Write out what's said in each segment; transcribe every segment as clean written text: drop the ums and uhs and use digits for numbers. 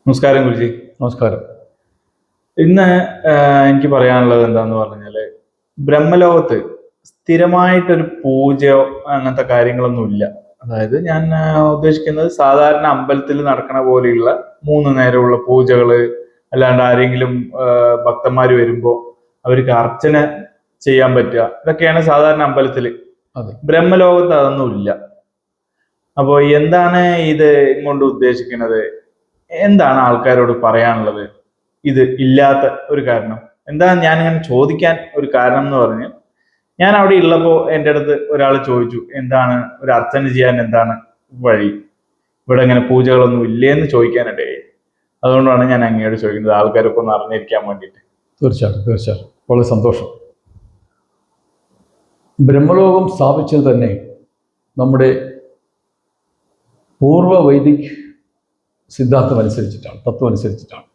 നമസ്കാരം ഗുരുജി. നമസ്കാരം. ഇന്ന് എനിക്ക് പറയാനുള്ളത് എന്താന്ന് പറഞ്ഞാല്, ബ്രഹ്മലോകത്ത് സ്ഥിരമായിട്ടൊരു പൂജയോ അങ്ങനത്തെ കാര്യങ്ങളൊന്നും ഇല്ല. അതായത് ഞാൻ ഉദ്ദേശിക്കുന്നത് സാധാരണ അമ്പലത്തിൽ നടക്കണ പോലെയുള്ള 3 നേരമുള്ള പൂജകള്, അല്ലാണ്ട് ആരെങ്കിലും ഭക്തന്മാര് വരുമ്പോ അവർക്ക് അർച്ചന ചെയ്യാൻ പറ്റുക, ഇതൊക്കെയാണ് സാധാരണ അമ്പലത്തില്. ബ്രഹ്മലോകത്ത് അതൊന്നും ഇല്ല. അപ്പോ എന്താണ് ഇത് കൊണ്ട് ഉദ്ദേശിക്കുന്നത്? എന്താണ് ആൾക്കാരോട് പറയാനുള്ളത് ഇത് ഇല്ലാത്ത ഒരു കാരണം? എന്താണ് ഞാനിങ്ങനെ ചോദിക്കാൻ ഒരു കാരണം എന്ന് പറഞ്ഞ്, ഞാൻ അവിടെ ഉള്ളപ്പോൾ എൻ്റെ അടുത്ത് ഒരാൾ ചോദിച്ചു, എന്താണ് ഒരു അർച്ചന ചെയ്യാൻ എന്താണ് വഴി, ഇവിടെ ഇങ്ങനെ പൂജകളൊന്നും ഇല്ലേന്ന് ചോദിക്കാനിടയായി. അതുകൊണ്ടാണ് ഞാൻ അങ്ങയോട് ചോദിക്കുന്നത്, ആൾക്കാരൊക്കെ ഒന്ന് അറിഞ്ഞിരിക്കാൻ വേണ്ടിയിട്ട്. തീർച്ചയായിട്ടും വളരെ സന്തോഷം. ബ്രഹ്മലോകം സ്ഥാപിച്ചത് തന്നെ നമ്മുടെ പൂർവ്വ വൈദിക് സിദ്ധാന്തം അനുസരിച്ചിട്ടാണ്, തത്വം അനുസരിച്ചിട്ടാണ്.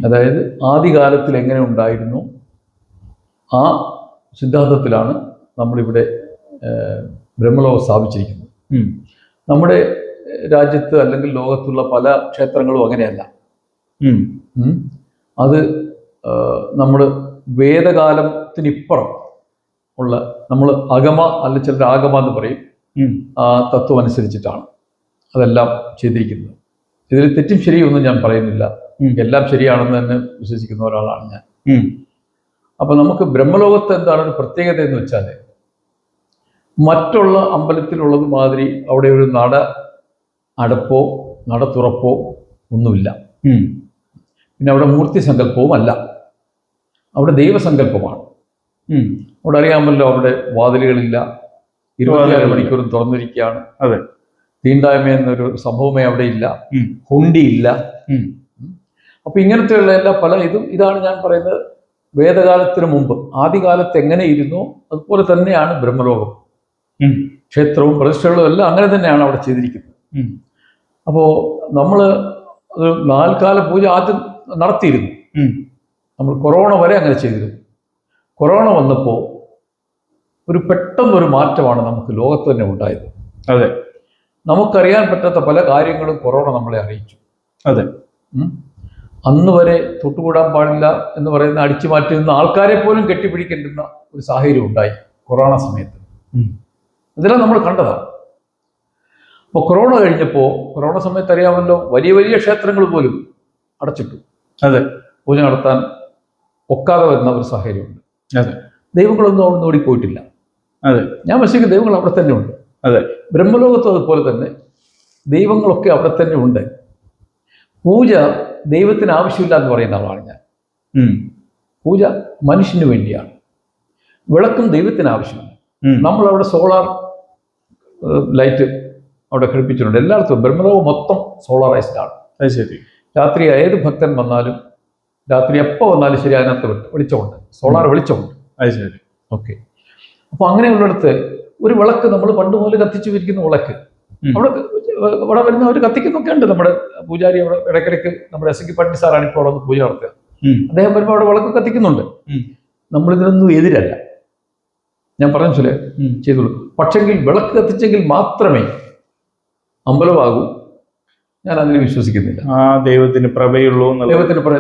അതായത് ആദ്യകാലത്തിൽ എങ്ങനെ ഉണ്ടായിരുന്നു ആ സിദ്ധാന്തത്തിലാണ് നമ്മളിവിടെ ബ്രഹ്മലോകം സ്ഥാപിച്ചിരിക്കുന്നത്. നമ്മുടെ രാജ്യത്ത് അല്ലെങ്കിൽ ലോകത്തുള്ള പല ക്ഷേത്രങ്ങളും അങ്ങനെയല്ല. അത് നമ്മൾ വേദകാലത്തിനിപ്പുറം ഉള്ള, നമ്മൾ അഗമ അല്ല ചിലർ ആഗമ എന്ന് പറയും, ആ തത്വം അനുസരിച്ചിട്ടാണ് അതെല്ലാം ചെയ്തിരിക്കുന്നത്. ഇതിൽ തെറ്റും ശരിയൊന്നും ഞാൻ പറയുന്നില്ല, എല്ലാം ശരിയാണെന്ന് തന്നെ വിശ്വസിക്കുന്ന ഒരാളാണ് ഞാൻ. അപ്പൊ നമുക്ക് ബ്രഹ്മലോകത്ത് എന്താണ് ഒരു പ്രത്യേകത എന്ന് വെച്ചാൽ, മറ്റുള്ള അമ്പലത്തിലുള്ളത് മാതിരി അവിടെ ഒരു നട അടപ്പോ നട തുറപ്പോ ഒന്നുമില്ല. പിന്നെ അവിടെ മൂർത്തി സങ്കല്പവും അല്ല, അവിടെ ദൈവസങ്കല്പമാണ്. അവിടെ അറിയാമല്ലോ, അവിടെ വാതിലുകളില്ല, 24 മണിക്കൂറും തുറന്നിരിക്കുകയാണ്. അതെ. തീണ്ടായ്മ എന്നൊരു സംഭവമേ അവിടെ ഇല്ല, ഹുണ്ടിയില്ല. അപ്പൊ ഇങ്ങനത്തെയുള്ള എല്ലാ പല ഇതാണ് ഞാൻ പറയുന്നത്. വേദകാലത്തിന് മുമ്പ് ആദ്യകാലത്ത് എങ്ങനെ ഇരുന്നോ അതുപോലെ തന്നെയാണ് ബ്രഹ്മലോകം. ക്ഷേത്രവും പ്രതിഷ്ഠകളും എല്ലാം അങ്ങനെ തന്നെയാണ് അവിടെ ചെയ്തിരിക്കുന്നത്. അപ്പോ നമ്മള് ഒരു 4 കാല പൂജ ആദ്യം നടത്തിയിരുന്നു. നമ്മൾ കൊറോണ വരെ അങ്ങനെ ചെയ്തിരുന്നു. കൊറോണ വന്നപ്പോൾ ഒരു പെട്ടെന്നൊരു മാറ്റമാണ് നമുക്ക് ലോകത്ത് തന്നെ ഉണ്ടായത്. അതെ. നമുക്കറിയാൻ പറ്റാത്ത പല കാര്യങ്ങളും കൊറോണ നമ്മളെ അറിയിച്ചു. അതെ. അന്ന് വരെ തൊട്ടുകൂടാൻ പാടില്ല എന്ന് പറയുന്ന, അടിച്ചു മാറ്റുന്ന ആൾക്കാരെ പോലും കെട്ടിപ്പിടിക്കേണ്ടുന്ന ഒരു സാഹചര്യം ഉണ്ടായി കൊറോണ സമയത്ത്. ഇതെല്ലാം നമ്മൾ കണ്ടതാണ്. അപ്പോൾ കൊറോണ കഴിഞ്ഞപ്പോൾ, കൊറോണ സമയത്ത് അറിയാമല്ലോ, വലിയ വലിയ ക്ഷേത്രങ്ങൾ പോലും അടച്ചിട്ടു. അതെ. പൂജ നടത്താൻ ഒക്കാതെ വരുന്ന ഒരു സാഹചര്യമുണ്ട്. അതെ. ദൈവങ്ങളൊന്നും അവിടെ നിന്ന് ഓടിപ്പോയിട്ടില്ല. അതെ. ഞാൻ മനസ്സിലാക്കുന്ന ദൈവങ്ങൾ അവിടെ തന്നെ ഉണ്ട്. അതെ. ബ്രഹ്മലോകത്തും അതുപോലെ തന്നെ ദൈവങ്ങളൊക്കെ അവിടെ തന്നെ ഉണ്ട്. പൂജ ദൈവത്തിന് ആവശ്യമില്ല എന്ന് പറയുന്ന ആളാണ് ഞാൻ. പൂജ മനുഷ്യന് വേണ്ടിയാണ്. വിളക്കും ദൈവത്തിന് ആവശ്യമില്ല. നമ്മളവിടെ സോളാർ ലൈറ്റ് അവിടെ ഘടിപ്പിച്ചിട്ടുണ്ട് എല്ലായിടത്തും. ബ്രഹ്മലോകം മൊത്തം സോളറൈസ്ഡ് ആണ്. അത് ശരി. രാത്രി ഏത് ഭക്തൻ വന്നാലും, രാത്രി എപ്പോൾ വന്നാലും ശരി, അതിനകത്ത് വെളിച്ചമുണ്ട്, സോളാർ വെളിച്ചമുണ്ട്. അത് ശരി. ഓക്കെ. അപ്പൊ അങ്ങനെയുള്ളിടത്ത് ഒരു വിളക്ക് നമ്മൾ പണ്ട് മുതൽ കത്തിച്ചു വിരിക്കുന്ന വിളക്ക് അവിടെ വരുന്നവർ കത്തിക്കുന്നൊക്കെ ഉണ്ട്. നമ്മുടെ പൂജാരി അവിടെ ഇടയ്ക്കിടയ്ക്ക്, നമ്മുടെ എസ് കെ പട്ടി സാറാണ് ഇപ്പോൾ അവിടെ പൂജ നടത്തുക. അദ്ദേഹം വരുമ്പോൾ അവിടെ വിളക്ക് കത്തിക്കുന്നുണ്ട്. നമ്മളിതിനൊന്നും എതിരല്ല, ഞാൻ പറഞ്ഞു ചെയ്തോളൂ. പക്ഷെങ്കിൽ വിളക്ക് കത്തിച്ചെങ്കിൽ മാത്രമേ അമ്പലമാകൂ, ഞാൻ അതിനെ വിശ്വസിക്കുന്നില്ല. ദൈവത്തിന് പ്രഭയുള്ളൂ.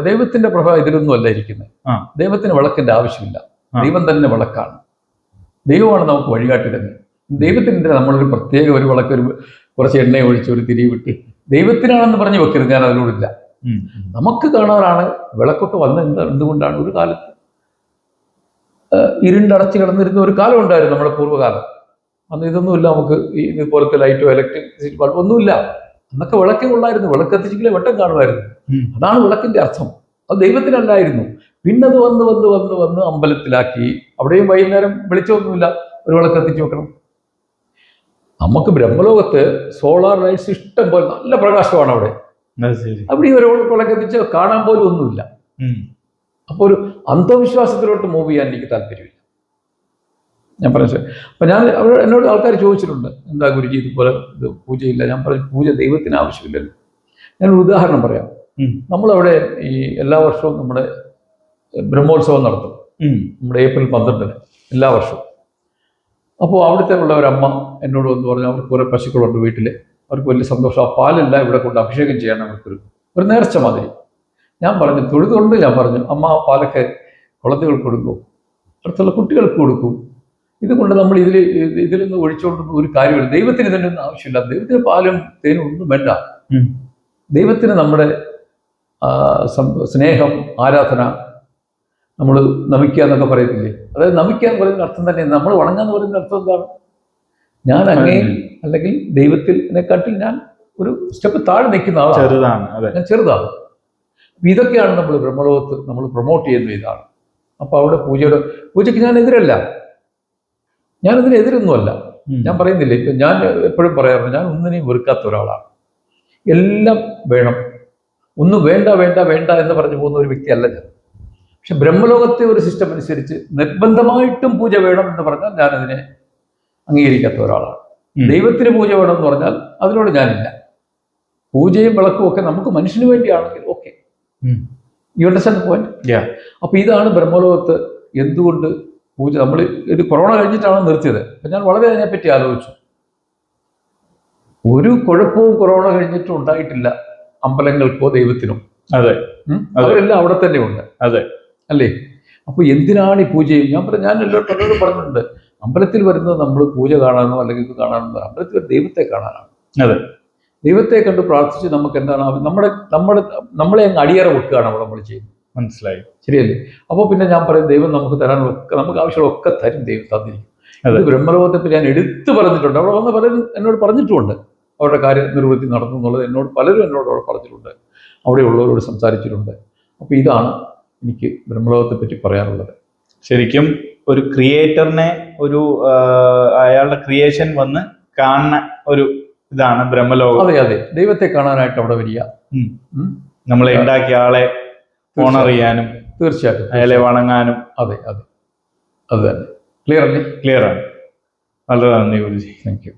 ദൈവത്തിന്റെ പ്രഭ ഇതിലൊന്നും അല്ല ഇരിക്കുന്നത്. ദൈവത്തിന് വിളക്കിന്റെ ആവശ്യമില്ല. ദൈവം തന്നെ വിളക്കാണ്. ദൈവമാണ് നമുക്ക് വഴികാട്ടി തന്നെ. ദൈവത്തിൻ്റെ നമ്മളൊരു പ്രത്യേക ഒരു വിളക്ക്, ഒരു കുറച്ച് എണ്ണ ഒഴിച്ച് ഒരു തിരി വിട്ട് ദൈവത്തിനാണെന്ന് പറഞ്ഞ് വെക്കരുത്. ഞാൻ അതിനോടില്ല. നമുക്ക് കാണാനാണ് വിളക്കൊക്കെ വന്ന എന്തുകൊണ്ടാണ്. ഒരു കാലത്ത് ഇരുണ്ടടച്ച് കിടന്നിരുന്ന ഒരു കാലം ഉണ്ടായിരുന്നു, നമ്മുടെ പൂർവ്വകാലം. അന്ന് ഇതൊന്നുമില്ല, നമുക്ക് ഇതുപോലത്തെ ലൈറ്റോ ഇലക്ട്രിസിറ്റി ബൾബ് ഒന്നുമില്ല. അന്നൊക്കെ വിളക്കേ ഉള്ളായിരുന്നു. വിളക്ക് കത്തിച്ചെങ്കിലേ വെട്ടം കാണുമായിരുന്നു. അതാണ് വിളക്കിന്റെ അർത്ഥം. അത് ദൈവത്തിനല്ലായിരുന്നു. പിന്നത് വന്ന് വന്ന് വന്ന് വന്ന് അമ്പലത്തിലാക്കി. അവിടെയും വൈകുന്നേരം വെളിച്ചമൊന്നുമില്ല, ഒരു വിളക്ക് കത്തിച്ചു വെക്കണം. നമുക്ക് ബ്രഹ്മലോകത്ത് സോളാർ ലൈറ്റ്സ് ഇഷ്ടം പോലെ, നല്ല പ്രകാശമാണ് അവിടെ. അവിടെ ഒരു വിളക്ക് കത്തിച്ച് കാണാൻ പോലും ഒന്നുമില്ല. അപ്പോൾ ഒരു അന്ധവിശ്വാസത്തിലോട്ട് മൂവ് ചെയ്യാൻ എനിക്ക് താല്പര്യമില്ല. ഞാൻ പറഞ്ഞു. അപ്പം ഞാൻ അവിടെ എന്നോട് ആൾക്കാർ ചോദിച്ചിട്ടുണ്ട്, എന്താ ഗുരുജി ഇതുപോലെ ഇത് പൂജയില്ല? ഞാൻ പറഞ്ഞു, പൂജ ദൈവത്തിന് ആവശ്യമില്ലല്ലോ. ഞാനൊരു ഉദാഹരണം പറയാം. നമ്മളവിടെ ഈ എല്ലാ വർഷവും നമ്മുടെ ബ്രഹ്മോത്സവം നടത്തും. നമ്മുടെ ഏപ്രിൽ 12 എല്ലാ വർഷവും. അപ്പോൾ അവിടുത്തെ ഉള്ള ഒരമ്മ എന്നോട് വന്ന് പറഞ്ഞു, അവർക്ക് കുറേ പശുക്കളുണ്ട് വീട്ടിൽ, അവർക്ക് വലിയ സന്തോഷം, ആ പാലെല്ലാം ഇവിടെ കൊണ്ട് അഭിഷേകം ചെയ്യാൻ അവർക്കൊരു നേർച്ച മാതിരി. ഞാൻ പറഞ്ഞു, തൊഴുതുകൊണ്ട് ഞാൻ പറഞ്ഞു, അമ്മ ആ പാലൊക്കെ കുളത്തുകൾക്ക് കൊടുക്കും, അടുത്തുള്ള കുട്ടികൾക്ക് കൊടുക്കും. ഇതുകൊണ്ട് നമ്മൾ ഇതിലൊന്നും ഒഴിച്ചുകൊണ്ടൊന്നും ഒരു കാര്യമില്ല. ദൈവത്തിന് ഇതിനൊന്നും ആവശ്യമില്ല. ദൈവത്തിന് പാലും തേനും ഒന്നും വേണ്ട. ദൈവത്തിന് നമ്മുടെ സ്നേഹം, ആരാധന, നമ്മൾ നമിക്കുക എന്നൊക്കെ പറയത്തില്ലേ, അതായത് നമിക്കുക എന്ന് പറയുന്ന അർത്ഥം തന്നെ, നമ്മൾ വണങ്ങാന്ന് പറയുന്ന അർത്ഥം എന്താണ്? ഞാൻ അങ്ങേ അല്ലെങ്കിൽ ദൈവത്തിനെക്കാട്ടിൽ ഞാൻ ഒരു സ്റ്റെപ്പ് താഴെ നിൽക്കുന്ന ആളാണ്, ഞാൻ ചെറുതാണ്. ഇതൊക്കെയാണ് നമ്മൾ ബ്രഹ്മലോകത്ത് നമ്മൾ പ്രൊമോട്ട് ചെയ്യുന്ന ഇതാണ്. അപ്പൊ അവിടെ പൂജയ്ക്ക് ഞാൻ എതിരല്ല, ഞാനതിനെതിരൊന്നുമല്ല. ഞാൻ പറയുന്നില്ല, ഇപ്പൊ ഞാൻ എപ്പോഴും പറയാറുണ്ട്, ഞാൻ ഒന്നിനെയും വെറുക്കാത്ത ഒരാളാണ്. എല്ലാം വേണം, ഒന്നും വേണ്ട വേണ്ട വേണ്ട എന്ന് പറഞ്ഞു പോകുന്ന ഒരു വ്യക്തിയല്ല ഞാൻ. പക്ഷെ ബ്രഹ്മലോകത്തെ ഒരു സിസ്റ്റം അനുസരിച്ച് നിർബന്ധമായിട്ടും പൂജ വേണം എന്ന് പറഞ്ഞാൽ ഞാനതിനെ അംഗീകരിക്കാത്ത ഒരാളാണ്. ദൈവത്തിന് പൂജ വേണം എന്ന് പറഞ്ഞാൽ അതിനോട് ഞാനില്ല. പൂജയും വിളക്കും ഒക്കെ നമുക്ക് മനുഷ്യന് വേണ്ടിയാണെങ്കിൽ ഓക്കെ, യു അണ്ടർസ്റ്റാൻഡ് പോയിന്റ്. അപ്പൊ ഇതാണ് ബ്രഹ്മലോകത്ത് എന്തുകൊണ്ട് പൂജ. നമ്മൾ ഇത് കൊറോണ കഴിഞ്ഞിട്ടാണ് നിർത്തിയത്. അപ്പൊ ഞാൻ വളരെ അതിനെപ്പറ്റി ആലോചിച്ചു. ഒരു കുഴപ്പവും കൊറോണ കഴിഞ്ഞിട്ടും ഉണ്ടായിട്ടില്ല അമ്പലങ്ങൾക്കോ ദൈവത്തിനോ. അതെ, അവരെല്ലാം അവിടെ തന്നെ ഉണ്ട്. അതെ അല്ലേ? അപ്പൊ എന്തിനാണ് ഈ പൂജയും? ഞാൻ എല്ലാവരും പറഞ്ഞിട്ടുണ്ട്, അമ്പലത്തിൽ വരുന്നത് നമ്മൾ പൂജ കാണാനോ അല്ലെങ്കിൽ ഇത് കാണാനോ, അമ്പലത്തിൽ ദൈവത്തെ കാണാനാണ്. അതെ, ദൈവത്തെ കണ്ട് പ്രാർത്ഥിച്ച് നമുക്ക് എന്താണ് നമ്മളെ അങ്ങ് അടിയറ വെക്കുകയാണ് അവിടെ നമ്മൾ ചെയ്യുന്നത്. മനസ്സിലായി, ശരിയല്ലേ? അപ്പോൾ പിന്നെ ഞാൻ പറയും, ദൈവം നമുക്ക് തരാനൊക്കെ, നമുക്ക് ആവശ്യമുള്ളതൊക്കെ തരും, ദൈവം തന്നിരിക്കും. അത് ബ്രഹ്മലോകത്തെ പറ്റി ഞാൻ എടുത്തു പറഞ്ഞിട്ടുണ്ട്. അവിടെ വന്ന് പലരും എന്നോട് പറഞ്ഞിട്ടുമുണ്ട്, അവരുടെ കാര്യം നിർവൃത്തി നടന്നു എന്നുള്ളത് പലരും എന്നോട് അവിടെ പറഞ്ഞിട്ടുണ്ട്, അവിടെയുള്ളവരോട് സംസാരിച്ചിട്ടുണ്ട്. അപ്പോൾ ഇതാണ് എനിക്ക് ബ്രഹ്മലോകത്തെ പറ്റി പറയാനുള്ളത്. ശരിക്കും ഒരു ക്രിയേറ്ററിനെ, ഒരു അയാളുടെ ക്രിയേഷൻ വന്ന് കാണുന്ന ഒരു ഇതാണ് ബ്രഹ്മലോകം. അതെ അതെ, ദൈവത്തെ കാണാനായിട്ട് അവിടെ വരിക, നമ്മളെ ഉണ്ടാക്കിയ ആളെ ഓണർ ചെയ്യാനും തീർച്ചയായിട്ടും അയാളെ വണങ്ങാനും. അതെ അതെ, അത് തന്നെ. ക്ലിയർ അല്ലേ? ക്ലിയർ ആണ്. വളരെ നന്ദി ഗുരുജി. Thank you.